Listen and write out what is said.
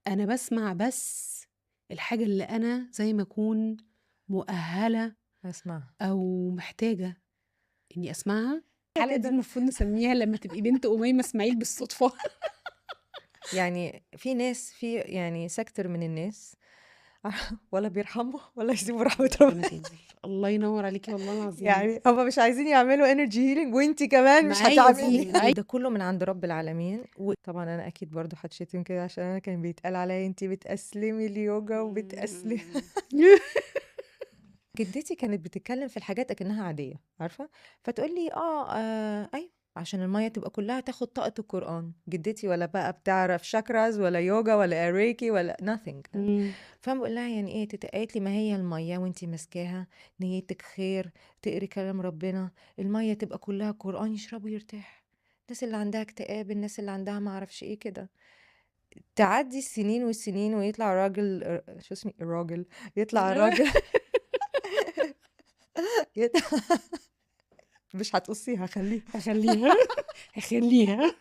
أنا باسمع بس الحاجة اللي أنا زي ما أكون مؤهلة أسمعها أو محتاجة إني أسمعها. الحلقة دي كده. المفروض نسميها لما تبقي بنت أميمة إسماعيل بالصدفة. يعني في ناس في يعني سيكتور من الناس ولا بيرحموا ولا يسيبوا رحمة ربنا ربنا. تنزل. الله ينور عليكي والله العظيم. يعني هم مش عايزين يعملوا انرجي هيلينج وانتي كمان مش ما هي هتعملي. دي وده كله من عند رب العالمين. وطبعا انا اكيد برضو هتشتم كده عشان انا كان بيتقال عليا انتي بتأسلمي اليوجا وبتأسلمي. جدتي كانت بتتكلم في الحاجات اكنها عاديه، عارفه؟ فتقول لي ايوه عشان الميه تبقى كلها تاخد طاقه القران. جدتي ولا بقى بتعرف شاكراز ولا يوجا ولا ريكي ولا nothing. فبقول لها يعني ايه قالت لي ما هي الميه وانتي ماسكاها نيتك خير، تقري كلام ربنا، الميه تبقى كلها قران يشربوا يرتاح. الناس اللي عندها اكتئاب، الناس اللي عندها ما اعرفش ايه كده، تعدي السنين والسنين ويطلع راجل شو اسمي الراجل، يطلع راجل يطلع مش هتقصيها خليها. هخليها هخليها